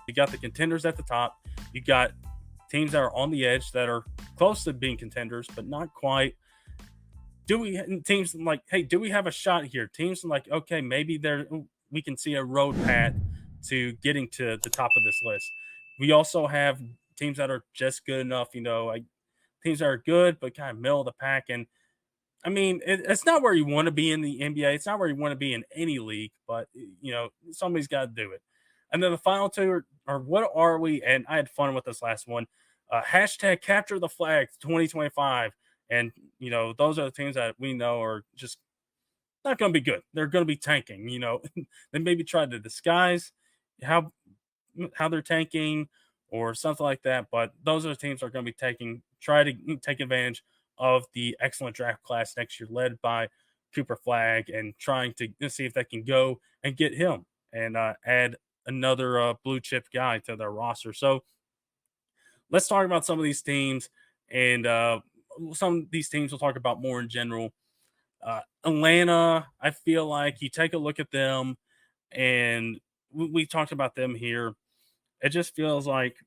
You got the contenders at the top. You got teams that are on the edge that are close to being contenders, but not quite. Do we teams like, hey, do we have a shot here? Teams like, okay, maybe there we can see a road path to getting to the top of this list. We also have teams that are just good enough, like teams that are good but kind of middle of the pack. And I mean, it's not where you want to be in the NBA. It's not where you want to be in any league, but somebody's got to do it. And then the final two are what are we? And I had fun with this last one. Hashtag capture the flag 2025. And those are the teams that we know are just not going to be good. They're going to be tanking. They maybe try to disguise how they're tanking or something like that. But those are the teams that are going to be try to take advantage of the excellent draft class next year, led by Cooper Flag, and trying to see if they can go and get him and add another blue chip guy to their roster. So let's talk about some of these teams, and some of these teams we'll talk about more in general. Atlanta, I feel like you take a look at them, and we talked about them here. It just feels like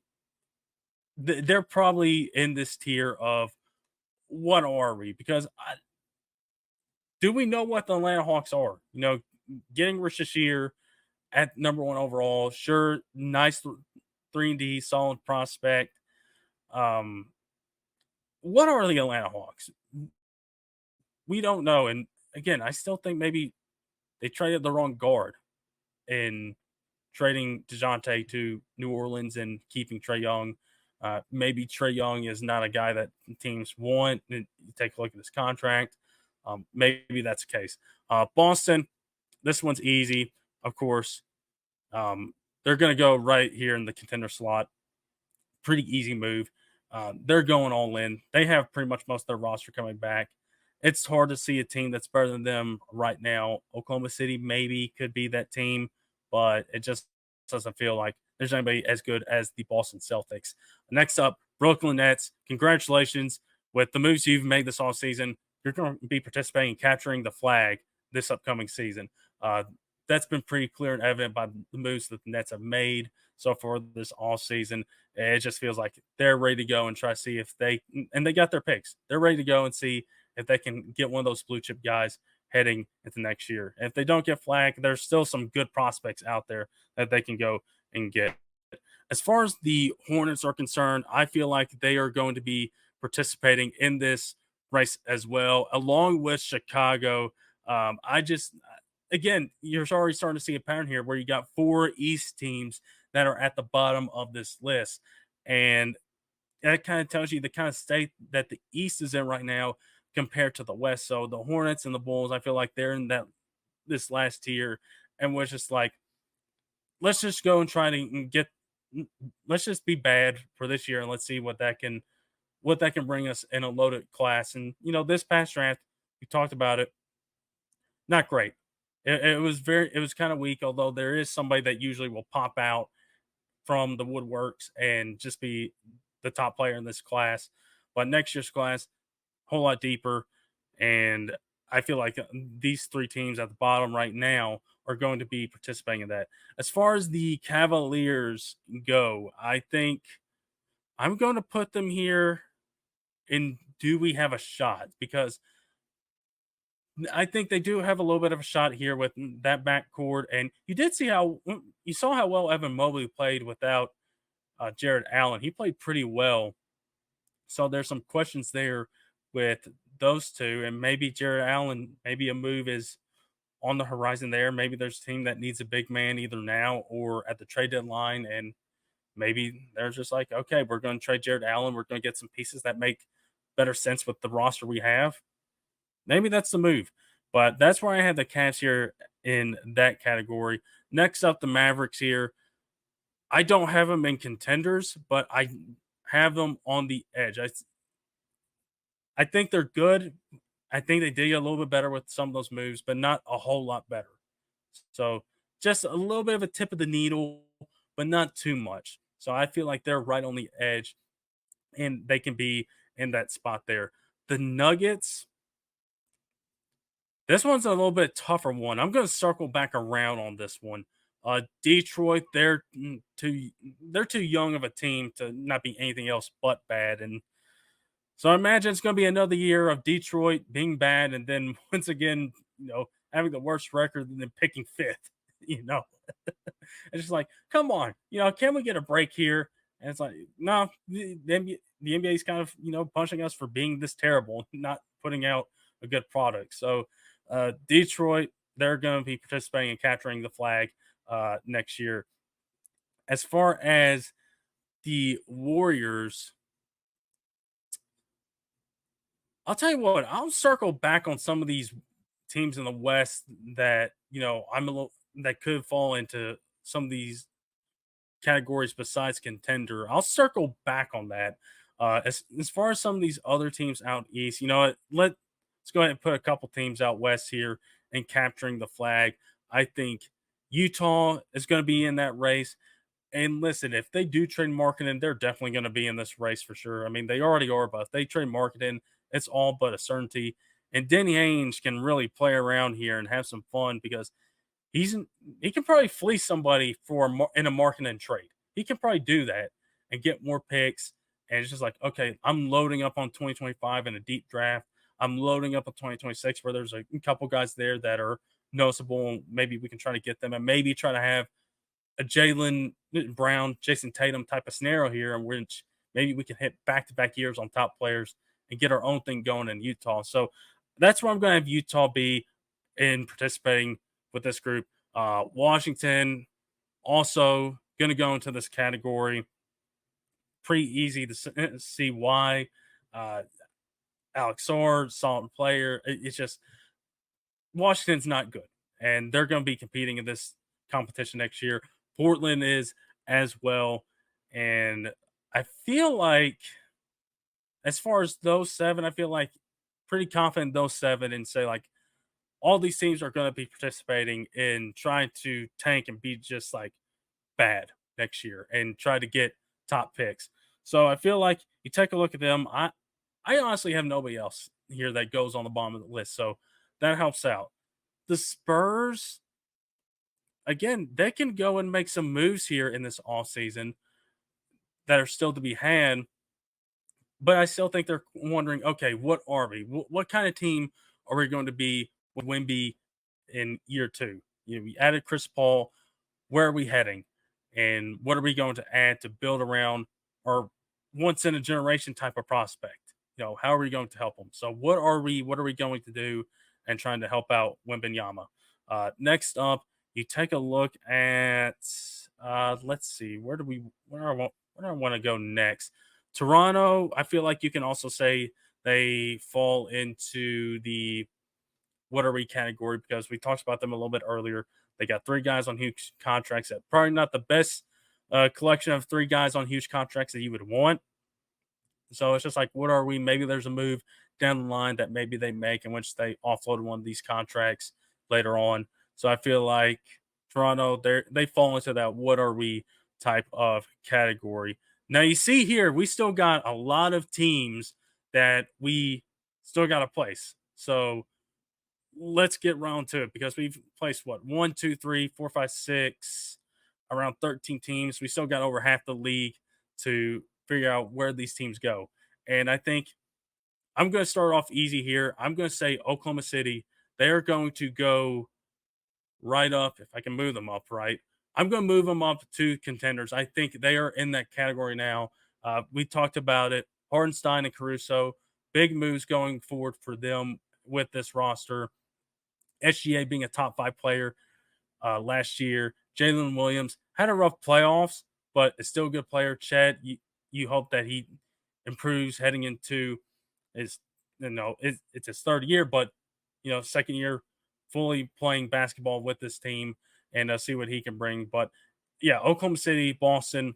they're probably in this tier of what are we? Because do we know what the Atlanta Hawks are? Getting Rich Shashir at number one overall, sure, nice 3-and-D, solid prospect. What are the Atlanta Hawks? We don't know. And again, I still think maybe they traded the wrong guard in trading DeJounte to New Orleans and keeping Trae Young. Maybe Trae Young is not a guy that teams want. And you take a look at his contract. Maybe that's the case. Boston, this one's easy, of course. They're going to go right here in the contender slot. Pretty easy move. They're going all in. They have pretty much most of their roster coming back. It's hard to see a team that's better than them right now. Oklahoma City maybe could be that team, but it just doesn't feel like there's anybody as good as the Boston Celtics. Next up, Brooklyn Nets. Congratulations with the moves you've made this offseason. You're going to be participating in capturing the flag this upcoming season. That's been pretty clear and evident by the moves that the Nets have made so far this offseason. It just feels like they're ready to go and try to see if and they got their picks. They're ready to go and see if they can get one of those blue chip guys heading into next year. And if they don't get Flag, there's still some good prospects out there that they can go and get. As far as the Hornets are concerned, I feel like they are going to be participating in this race as well, along with Chicago. Again, you're already starting to see a pattern here where you got 4 East teams that are at the bottom of this list. And that kind of tells you the kind of state that the East is in right now compared to the West. So the Hornets and the Bulls, I feel like they're in this last tier, and we're just like, let's just go and try to let's just be bad for this year, and let's see what that can bring us in a loaded class. And this past draft, we talked about it, not great. It was kind of weak, although there is somebody that usually will pop out from the woodworks and just be the top player in this class. But next year's class, a whole lot deeper. And I feel like these 3 teams at the bottom right now are going to be participating in that. As far as the Cavaliers go, I think I'm going to put them here in do we have a shot? Because I think they do have a little bit of a shot here with that backcourt. And you saw how well Evan Mobley played without Jared Allen. He played pretty well. So there's some questions there with those two. And maybe Jared Allen, maybe a move is on the horizon there. Maybe there's a team that needs a big man either now or at the trade deadline. And maybe they're just like, okay, we're going to trade Jared Allen. We're going to get some pieces that make better sense with the roster we have. Maybe that's the move. But that's where I have the Cavs here in that category. Next up, the Mavericks here. I don't have them in contenders, but I have them on the edge. I think they're good. I think they did get a little bit better with some of those moves, but not a whole lot better. So just a little bit of a tip of the needle, but not too much. So I feel like they're right on the edge, and they can be in that spot there. The Nuggets, this one's a little bit tougher one. I'm going to circle back around on this one, Detroit, they're too young of a team to not be anything else but bad, and so I imagine it's going to be another year of Detroit being bad, and then once again, having the worst record and then picking fifth. You know, it's just like, come on, can we get a break here? And it's like, no, the NBA is kind of punching us for being this terrible, not putting out a good product. So Detroit, they're going to be participating in capturing the flag next year. As far as the Warriors, I'll tell you what, I'll circle back on some of these teams in the West that, I'm a little that could fall into some of these categories besides contender. I'll circle back on that. As far as some of these other teams out east, what, let's go ahead and put a couple teams out west here and capturing the flag. I think Utah is going to be in that race. And listen, if they do trade marketing, they're definitely going to be in this race for sure. I mean, they already are, but if they trade marketing, it's all but a certainty. And Denny Ainge can really play around here and have some fun because he can probably fleece somebody in a marketing trade. He can probably do that and get more picks. And it's just like, okay, I'm loading up on 2025 in a deep draft. I'm loading up on 2026 where there's a couple guys there that are noticeable. Maybe we can try to get them and maybe try to have a Jalen Brown, Jason Tatum type of scenario here, in which maybe we can hit back-to-back years on top players and get our own thing going in Utah. So that's where I'm going to have Utah be in participating with this group. Washington also going to go into this category. Pretty easy to see why. Alex Sord, solid player. It's just Washington's not good, and they're going to be competing in this competition next year. Portland is as well, and I feel like as far as those seven, I feel like pretty confident those seven and say like all these teams are going to be participating in trying to tank and be just like bad next year and try to get top picks. So I feel like you take a look at them. I honestly have nobody else here that goes on the bottom of the list, so that helps out. The Spurs, again, they can go and make some moves here in this off season that are still to be had. But I still think they're wondering, okay, what are we? What kind of team are we going to be with Wimby in year two? We added Chris Paul. Where are we heading? And what are we going to add to build around our once in a generation type of prospect? How are we going to help them? So what are we going to do and trying to help out Wembenyama? Next up, you take a look at let's see, where do I want to go next? Toronto, I feel like you can also say they fall into the what are we category because we talked about them a little bit earlier. They got three guys on huge contracts that probably not the best collection of three guys on huge contracts that you would want. So it's just like, what are we? Maybe there's a move down the line that maybe they make in which they offload one of these contracts later on. So I feel like Toronto, they fall into that what are we type of category. Now you see here, we still got a lot of teams that we still got to place. So let's get round to it because we've placed what 1, 2, 3, 4, 5, 6, around 13 teams. We still got over half the league to figure out where these teams go. And I think I'm going to start off easy here. I'm going to say Oklahoma City. They're going to go right up. If I can move them up, right, I'm going to move them up to contenders. I think they are in that category now. We talked about it. Hardenstein and Caruso, big moves going forward for them with this roster. SGA being a top 5 player last year. Jalen Williams had a rough playoffs, but is still a good player. Chad, you hope that he improves heading into his, it's his third year, but second year fully playing basketball with this team and see what he can bring. But yeah, Oklahoma City, Boston,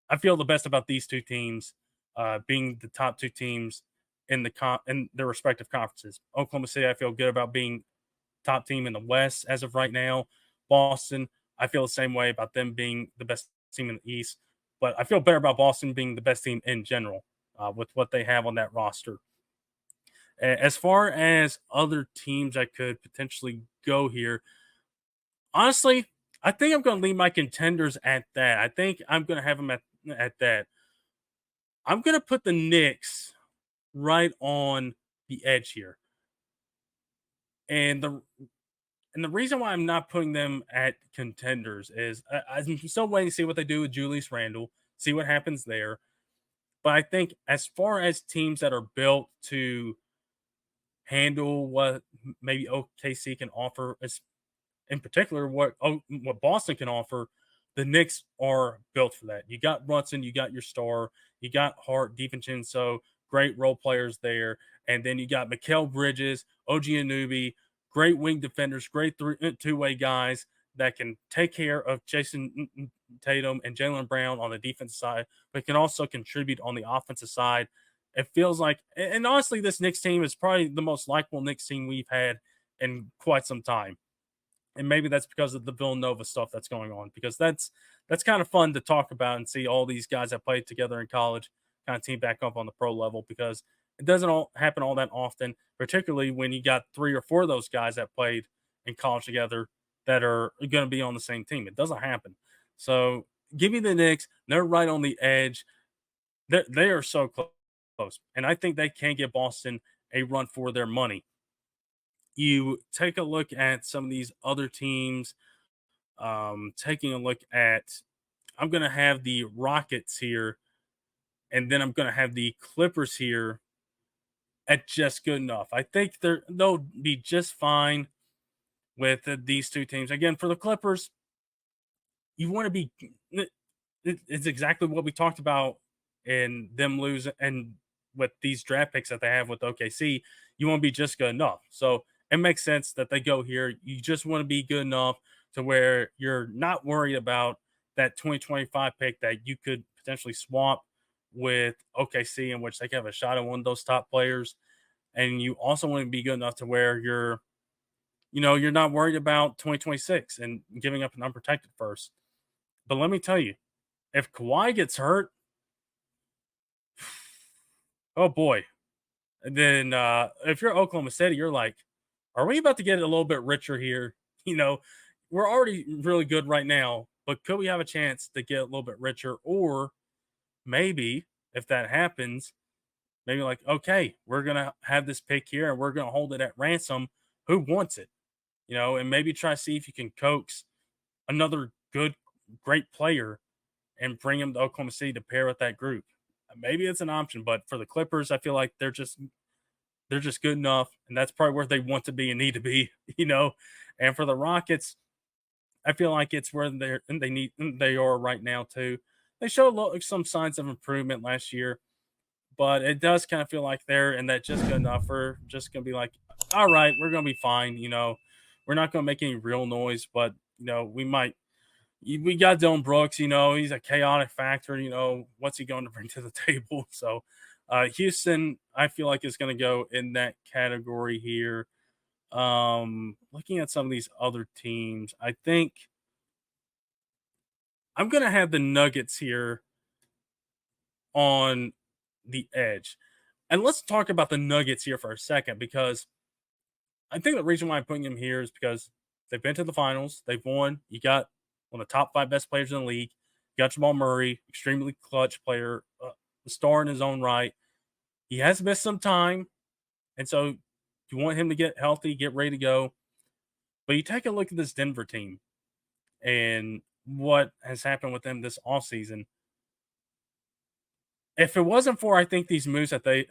I feel the best about these two teams being the top two teams in in their respective conferences. Oklahoma City, I feel good about being top team in the West as of right now. Boston, I feel the same way about them being the best team in the East, but I feel better about Boston being the best team in general with what they have on that roster. As far as other teams that could potentially go here, honestly, I think I'm going to leave my contenders at that. I think I'm going to have them at that. I'm going to put the Knicks right on the edge here. And the reason why I'm not putting them at contenders is I'm still waiting to see what they do with Julius Randle, see what happens there. But I think as far as teams that are built to handle what maybe OKC can offer, in particular what Boston can offer, the Knicks are built for that. You got Brunson, you got your star, you got Hart, DiVincenzo, great role players there, and then you got Mikal Bridges, OG Anunoby, great wing defenders, great two-way guys that can take care of Jason Tatum and Jaylen Brown on the defensive side, but can also contribute on the offensive side. It feels like, and honestly, this Knicks team is probably the most likable Knicks team we've had in quite some time, and maybe that's because of the Villanova stuff that's going on. Because that's kind of fun to talk about and see all these guys that played together in college kind of team back up on the pro level, because it doesn't all happen all that often, particularly when you got 3 or 4 of those guys that played in college together that are going to be on the same team. It doesn't happen. So give me the Knicks. They're right on the edge. They are so close, and I think they can give Boston a run for their money. You take a look at some of these other teams. Taking a look at, I'm going to have the Rockets here, and then I'm going to have the Clippers here at just good enough. I think they'll be just fine with these two teams. Again, for the Clippers, you want to be. It's exactly what we talked about in them losing, and with these draft picks that they have with OKC, you want to be just good enough. So it makes sense that they go here. You just want to be good enough to where you're not worried about that 2025 pick that you could potentially swap with OKC, in which they can have a shot at one of those top players. And you also want to be good enough to where you're not worried about 2026 and giving up an unprotected first. But let me tell you, if Kawhi gets hurt, oh boy. And then if you're Oklahoma City, you're like, are we about to get a little bit richer here? You know, we're already really good right now, but could we have a chance to get a little bit richer? Or maybe if that happens, maybe like, okay, we're going to have this pick here and we're going to hold it at ransom. Who wants it? And maybe try to see if you can coax another great player and bring him to Oklahoma City to pair with that group. Maybe it's an option, but for the Clippers, I feel like they're just good enough, and that's probably where they want to be and need to be. And for the Rockets, I feel like it's where they are right now too. They showed some signs of improvement last year, but it does kind of feel like they're in that just good enough. We're just gonna be like, all right, we're gonna be fine. We're not gonna make any real noise, but we might. We got Dylan Brooks. He's a chaotic factor. What's he going to bring to the table? So, Houston, I feel like is going to go in that category here. Looking at some of these other teams, I think I'm going to have the Nuggets here on the edge. And let's talk about the Nuggets here for a second, because I think the reason why I'm putting them here is because they've been to the finals, they've won. You got one of the top 5 best players in the league. You got Jamal Murray, extremely clutch player, a star in his own right. He has missed some time, and so you want him to get healthy, get ready to go. But you take a look at this Denver team and what has happened with them this offseason. If it wasn't for, I think, these moves that they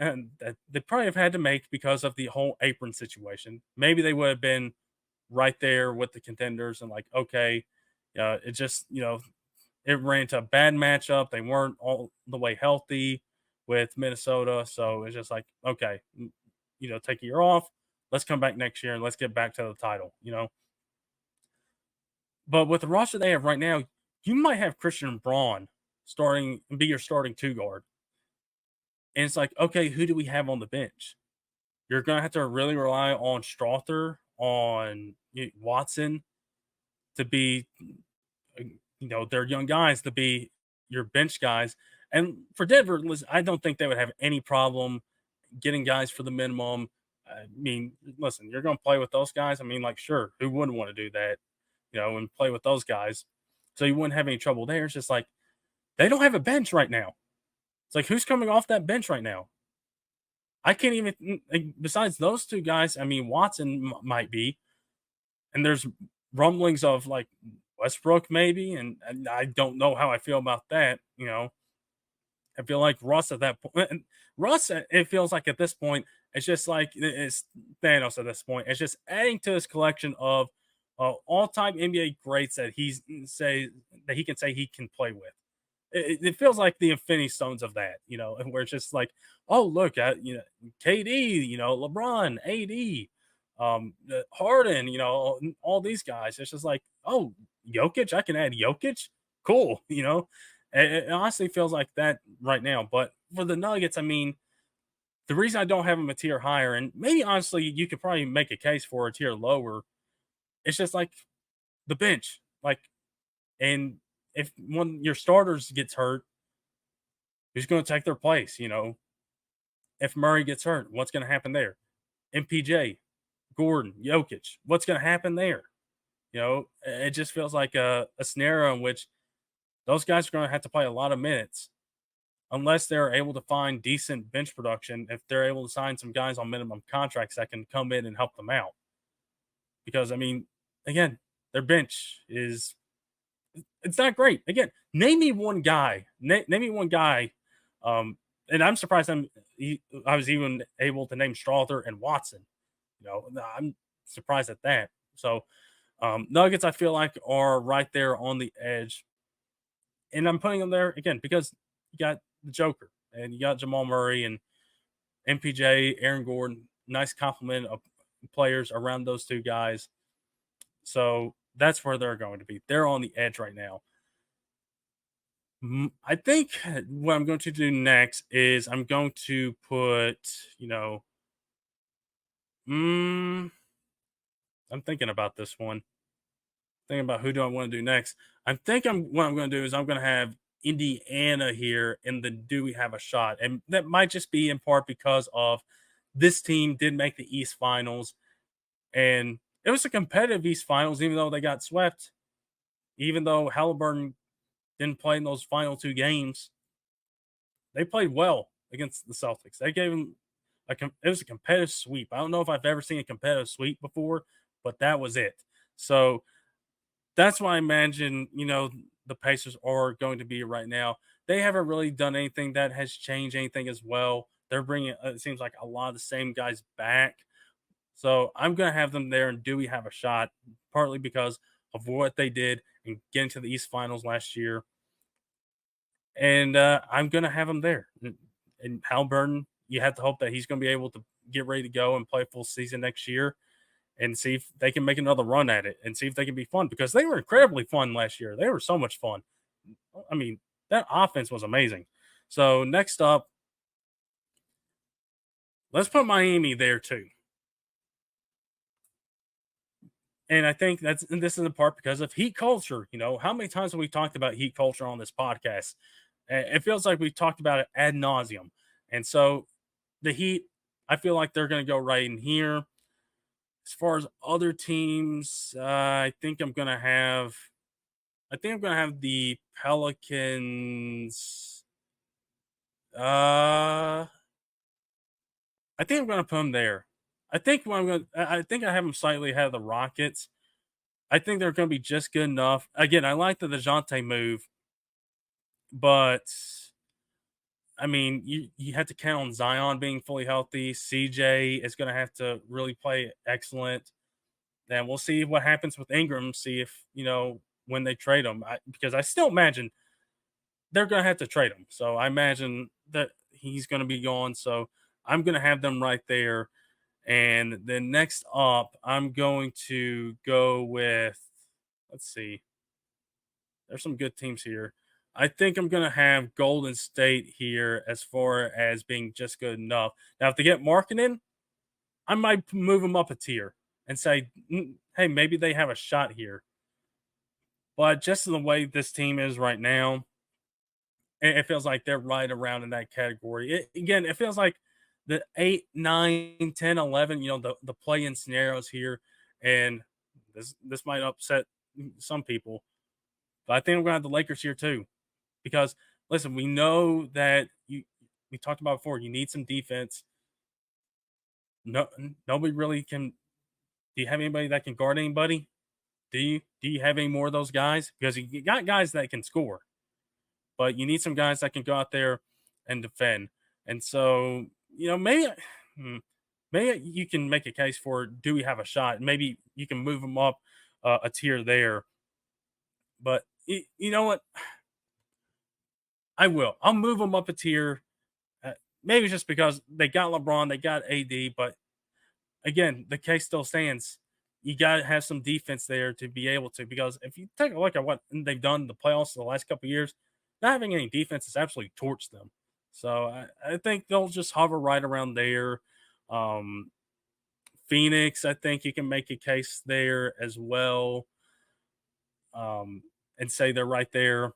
probably have had to make because of the whole apron situation, maybe they would have been right there with the contenders and like, okay, it just, it ran into a bad matchup. They weren't all the way healthy with Minnesota. So it's just like, okay, take a year off. Let's come back next year and let's get back to the title. But with the roster they have right now, you might have Christian Braun starting and be your starting 2 guard. And it's like, okay, who do we have on the bench? You're going to have to really rely on Strother, on Watson to be, they're young guys to be your bench guys. And for Denver, I don't think they would have any problem getting guys for the minimum. I mean, listen, you're going to play with those guys. I mean, like, sure, who wouldn't want to do that? and play with those guys. So you wouldn't have any trouble there. It's just like they don't have a bench right now. It's like who's coming off that bench right now? I can't even besides those two guys. I mean, Watson might be, and there's rumblings of like Westbrook maybe, and I don't know how I feel about that. I feel like Russ at that point. Russ, it feels like at this point, it's just like it's Thanos at this point. It's just adding to his collection of all-time NBA greats that he can say he can play with. It feels like the Infinity Stones of that, and where it's just like, oh look at KD, LeBron, AD, Harden, all these guys. It's just like, oh, Jokic, I can add Jokic, cool, it honestly feels like that right now. But for the Nuggets, I mean, the reason I don't have them a tier higher, and maybe honestly, you could probably make a case for a tier lower, it's just like the bench. Like, and if one your starters gets hurt, who's going to take their place? If Murray gets hurt, what's going to happen there? MPJ, Gordon, Jokic, what's going to happen there? It just feels like a scenario in which those guys are going to have to play a lot of minutes unless they're able to find decent bench production. If they're able to sign some guys on minimum contracts that can come in and help them out. Because, I mean, again, their bench it's not great. Again, name me one guy. Name me one guy. And I'm surprised I was even able to name Strother and Watson. I'm surprised at that. So, Nuggets, I feel like, are right there on the edge. And I'm putting them there again because you got the Joker and you got Jamal Murray and MPJ, Aaron Gordon. Nice complement of players around those two guys. So that's where they're going to be. They're on the edge right now. I think what I'm going to do next is I'm going to put, I'm thinking about this one. Thinking about who do I want to do next. What I'm going to do is I'm going to have Indiana here, and then do we have a shot? And that might just be in part because of this team did make the East Finals, and it was a competitive East Finals, even though they got swept. Even though Halliburton didn't play in those final two games, they played well against the Celtics. They gave them it was a competitive sweep. I don't know if I've ever seen a competitive sweep before, but that was it. So that's why I imagine, the Pacers are going to be right now. They haven't really done anything that has changed anything as well. They're bringing, it seems like a lot of the same guys back. So I'm going to have them there. And do we have a shot? Partly because of what they did and getting to the East Finals last year. And I'm going to have them there. And Halliburton, you have to hope that he's going to be able to get ready to go and play a full season next year and see if they can make another run at it and see if they can be fun, because they were incredibly fun last year. They were so much fun. I mean, that offense was amazing. So next up, let's put Miami there too. And I think this is in part because of heat culture. How many times have we talked about heat culture on this podcast? It feels like we've talked about it ad nauseum. And so the Heat, I feel like they're going to go right in here. As far as other teams, I think I'm going to have the Pelicans. I think I'm going to put them there. I think I have them slightly ahead of the Rockets. I think they're going to be just good enough. Again, I like the DeJounte move, but I mean, you have to count on Zion being fully healthy. CJ is going to have to really play excellent. Then we'll see what happens with Ingram. See if when they trade him, because I still imagine they're going to have to trade him. So I imagine that he's going to be gone. So I'm going to have them right there. And then next up, I'm going to go with. Let's see. There's some good teams here. I think I'm going to have Golden State here as far as being just good enough. Now, if they get Markkanen, I might move them up a tier and say, hey, maybe they have a shot here. But just in the way this team is right now, it feels like they're right around in that category. It feels like the 8, 9, 10, 11, the play-in scenarios here. And this might upset some people, but I think I'm going to have the Lakers here too. Because listen, we know that we talked about before. You need some defense. No, nobody really can. Do you have anybody that can guard anybody? Do you? Do you have any more of those guys? Because you got guys that can score, but you need some guys that can go out there and defend. And so, maybe, hmm, maybe you can make a case for do we have a shot? Maybe you can move them up a tier there. But you know what? I will. I'll move them up a tier. Uh, Maybe just because they got LeBron, they got AD, but again, the case still stands. You got to have some defense there to be able to. Because if you take a look at what they've done in the playoffs the last couple of years, not having any defense has absolutely torched them. So I think they'll just hover right around there. Um, Phoenix, I think you can make a case there as well, and say they're right there.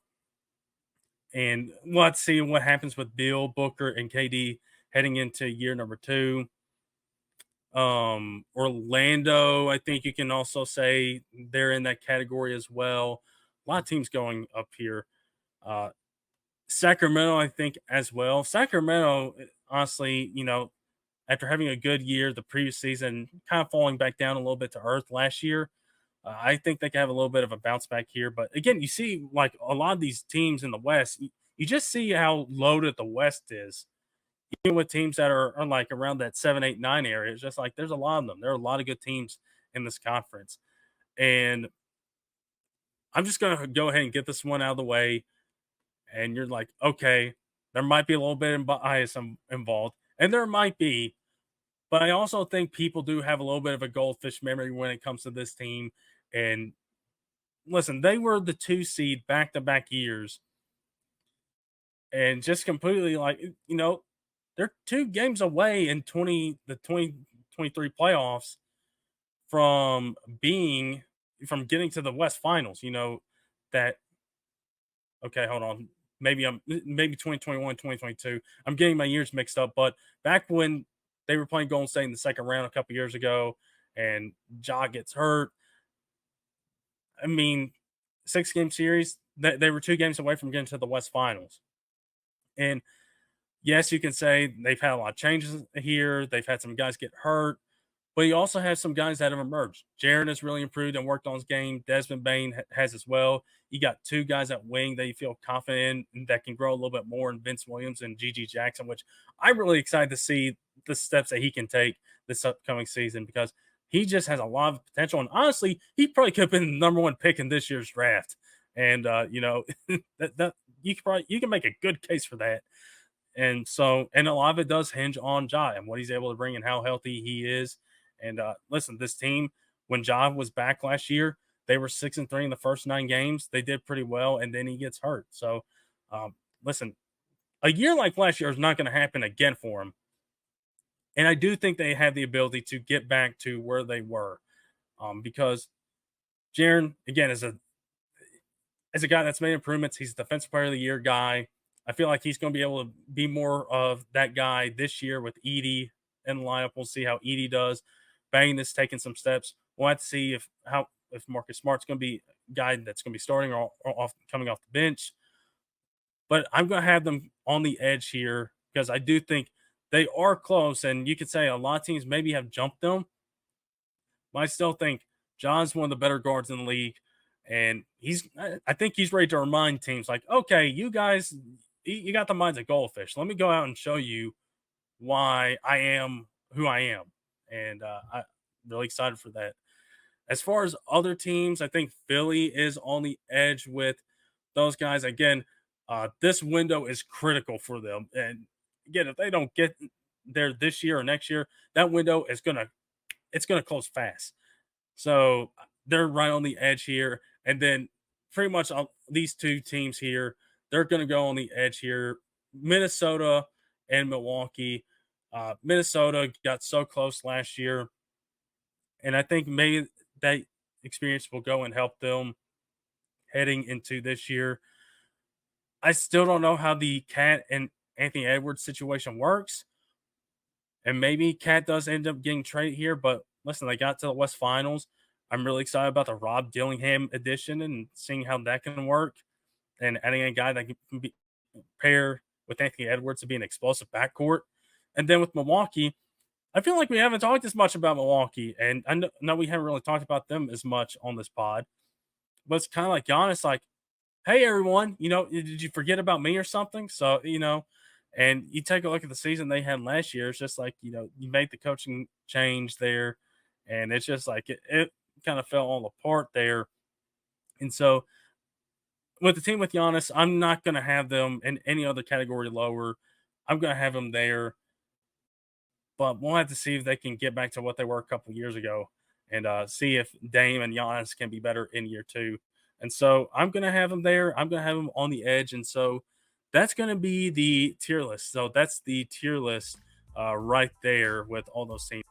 And let's see what happens with Bill, Booker, and KD heading into year number two. Orlando, I think you can also say they're in that category as well. A lot of teams going up here. Uh, Sacramento, I think as well. Sacramento, honestly, after having a good year the previous season, kind of falling back down a little bit to earth last year. I think they can have a little bit of a bounce back here. But again, you see, like a lot of these teams in the West, you just see how loaded the West is. Even with teams that are like around that 7, 8, 9 area, it's just like there's a lot of them. There are a lot of good teams in this conference. And I'm just going to go ahead and get this one out of the way. And you're like, okay, there might be a little bit of bias involved. And there might be. But I also think people do have a little bit of a goldfish memory when it comes to this team. And listen, they were the 2 seed back to back years. And just completely like, they're 2 games away in 2023 playoffs from getting to the West Finals. That okay, hold on. Maybe 2021, 2022. I'm getting my years mixed up, but back when they were playing Golden State in the second round a couple years ago and Ja gets hurt, I mean, 6 game series, they were 2 games away from getting to the West Finals. And yes, you can say they've had a lot of changes here. They've had some guys get hurt, but you also have some guys that have emerged. Jaron has really improved and worked on his game. Desmond Bain has as well. You got 2 guys at wing that you feel confident in that can grow a little bit more in Vince Williams and Gigi Jackson, which I'm really excited to see the steps that he can take this upcoming season because he just has a lot of potential. And honestly, he probably could have been the number 1 pick in this year's draft. And that you can make a good case for that. And so, and a lot of it does hinge on Ja and what he's able to bring and how healthy he is. And listen, this team, when Ja was back last year, they were 6-3 in the first 9 games. They did pretty well, and then he gets hurt. So, listen, a year like last year is not going to happen again for him. And I do think they have the ability to get back to where they were, because Jaron, again, as a guy that's made improvements, he's a defensive player of the year guy. I feel like he's going to be able to be more of that guy this year with Edie in the lineup. We'll see how Edie does. Bang is taking some steps. We'll have to see if Marcus Smart's going to be a guy that's going to be starting or coming off the bench. But I'm going to have them on the edge here because I do think they are close. And you could say a lot of teams maybe have jumped them. But I still think John's one of the better guards in the league. And I think he's ready to remind teams like, okay, you guys, you got the minds of goldfish. Let me go out and show you why I am who I am. And I'm really excited for that. As far as other teams, I think Philly is on the edge with those guys. Again, this window is critical for them. And again, if they don't get there this year or next year, that window is it's gonna close fast. So they're right on the edge here. And then pretty much these 2 teams here, they're going to go on the edge here. Minnesota and Milwaukee. Minnesota got so close last year. And I think maybe that experience will go and help them heading into this year. I still don't know how the Cat and Anthony Edwards situation works. And maybe Cat does end up getting traded here. But listen, they got to the West Finals. I'm really excited about the Rob Dillingham addition and seeing how that can work, and adding a guy that can be pair with Anthony Edwards to be an explosive backcourt. And then with Milwaukee, I feel like we haven't talked as much about Milwaukee, and I know we haven't really talked about them as much on this pod. But it's kind of like Giannis, like, hey everyone, did you forget about me or something? So and you take a look at the season they had last year. It's just like you made the coaching change there, and it's just like it kind of fell all apart there. And so with the team with Giannis, I'm not going to have them in any other category lower. I'm going to have them there, but we'll have to see if they can get back to what they were a couple years ago, and see if Dame and Giannis can be better in year two. And so I'm going to have them there. I'm going to have them on the edge. And so that's going to be the tier list. So that's the tier list right there with all those teams.